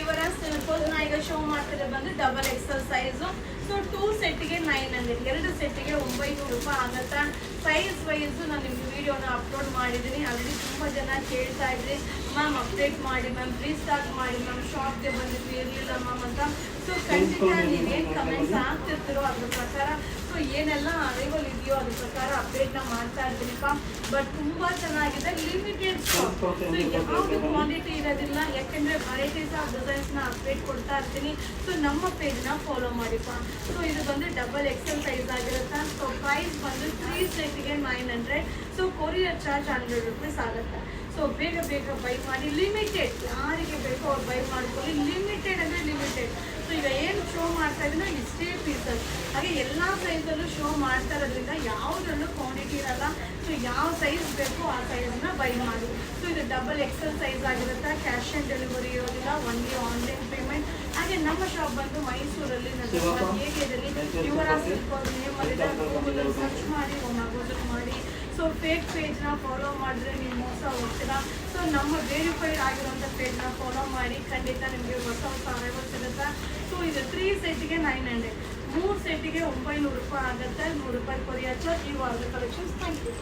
ಇವರ ಸಪೋಸ್ ನಾ ಈಗ ಶೋ ಮಾಡ್ತಿದ್ರೆ ಬಂದು ಡಬಲ್ ಎಕ್ಸೆಲ್ ಸೈಜು. ಸೊ 2 ಸೆಟ್ಗೆ 900, 2 ಸೆಟ್ಗೆ 900 ರೂಪಾಯಿ ಆಗುತ್ತಾ. ಸೈಜ್ ವೈಸು ನಾನು ನಿಮ್ಗೆ ವಿಡಿಯೋನ ಅಪ್ಲೋಡ್ ಮಾಡಿದ್ದೀನಿ. ಆಲ್ರೆಡಿ ತುಂಬ ಜನ ಕೇಳ್ತಾ ಇದ್ರಿ, ಮ್ಯಾಮ್ ಅಪ್ಡೇಟ್ ಮಾಡಿ ಮ್ಯಾಮ್, ರೀಸ್ಟಾರ್ಟ್ ಮಾಡಿ ಮ್ಯಾಮ್, ಶಾಪ್ಗೆ ಬಂದಿದ್ವಿ ಇರಲಿಲ್ಲ ಮ್ಯಾಮ್ ಅಂತ. ಸೊ ಖಂಡಿತ ನೀವೇನು ಕಮೆಂಟ್ಸ್ ಆಗ್ತಿರ್ತೀರೋ ಅದ್ರ ಪ್ರಕಾರ, ಸೊ ಏನೆಲ್ಲ ಅರೈವಲ್ ಇದೆಯೋ ಅದ್ರ ಪ್ರಕಾರ ಅಪ್ಡೇಟ್ನ ಮಾಡ್ತಾ ಇರ್ತೀನಿಪ್ಪ. ಬಟ್ ತುಂಬ ಚೆನ್ನಾಗಿದೆ, ಲಿಮಿಟೆಡ್ ಸ್ಟಾಕ್. ಸೊ ಯಾವುದು ಕ್ವಾಂಟಿಟಿ ಇರೋದಿಲ್ಲ, ಯಾಕೆಂದರೆ ವೆರೈಟೀಸ್ ಆಫ್ ಡಿಸೈನ್ಸ್ನ ಅಪ್ಡೇಟ್ ಕೊಡ್ತಾ ಇರ್ತೀನಿ. ಸೊ ನಮ್ಮ ಪೇಜ್ನ ಫಾಲೋ ಮಾಡಿಪ್ಪ. ಸೊ ಇದು ಬಂದು ಡಬಲ್ ಎಕ್ಸೆಲ್ ಸೈಜ್ ಆಗಿರುತ್ತೆ. ಸೊ ಪ್ರೈಸ್ ಬಂದು 3 ಸೆಟ್ಗೆ 900. ಸೊ ಕೊರಿಯರ್ ಚಾರ್ಜ್ 100 ರೂಪೀಸ್ ಆಗುತ್ತೆ. ಸೊ ಬೇಗ ಬೇಗ ಬೈ ಮಾಡಿ, ಲಿಮಿಟೆಡ್, ಯಾರಿಗೆ ಬೇಕೋ ಅವ್ರು ಬೈ ಮಾಡ್ಕೊಳ್ಳಿ. ಲಿಮಿಟೆಡ್ ಅಂದರೆ ಲಿಮಿಟೆಡ್. ಸೊ ಈಗ ಏನು ಶೋ ಮಾಡ್ತಾ ಇದ್ದೀನಿ ಇಷ್ಟೇ ಪೀಸಸ್, ಹಾಗೆ ಎಲ್ಲ ಸೈಜಲ್ಲೂ ಶೋ ಮಾಡ್ತಾ ಇರೋದ್ರಿಂದ ಯಾವುದ್ರಲ್ಲೂ ಕ್ವಾಂಟಿಟಿ ಇರಲ್ಲ. ಸೊ ಯಾವ ಸೈಜ್ ಬೇಕೋ ಆ ಸೈಜನ್ನ ಬೈ ಮಾಡಿ. ಸೊ ಇದು ಡಬಲ್ ಎಕ್ಸೆಲ್ ಸೈಜ್ ಆಗಿರುತ್ತೆ. ಕ್ಯಾಶ್ ಆನ್ ಡೆಲಿವರಿ ಇರೋದಿಲ್ಲ, ಒನ್ಲಿ ಆನ್ಲೈನ್ ಪೇಮೆಂಟ್. ಹಾಗೆ ನಮ್ಮ ಶಾಪ್ ಬಂದು ಮೈಸೂರಲ್ಲಿ ಏರಿಯಾದಲ್ಲಿ ಯುವರ ನೇಮಲ್ಲಿದೆ. ಗೂಗಲಲ್ಲಿ ಸರ್ಚ್ ಮಾಡಿ, ಗೂಗಲ್ ಮಾಡಿ. ಸೊ ಫೇಕ್ ಪೇಜ್ನ ಫಾಲೋ ಮಾಡಿದ್ರೆ ನೀವು ಮೋಸ ಹೋಗ್ತೀರಾ. ಸೊ ನಮ್ಮ ವೆರಿಫೈಡ್ ಆಗಿರುವಂಥ ಪೇಜ್ನ ಫಾಲೋ ಮಾಡಿ, ಖಂಡಿತ ನಿಮಗೆ ಹೊಸ ಅರೈವಲ್ ಸಿಗುತ್ತೆ. ಸೊ ಇದು 3 ಸೆಟ್ಗೆ 900, 3 ಸೆಟ್ಗೆ 900 ರೂಪಾಯಿ ಆಗುತ್ತೆ. 100 ರೂಪಾಯಿ ಕೊರಿಯರ್ ಚಾರ್ಜ್. ಇವು ಆದ ಕಲೆಕ್ಷನ್ಸ್. Thank you.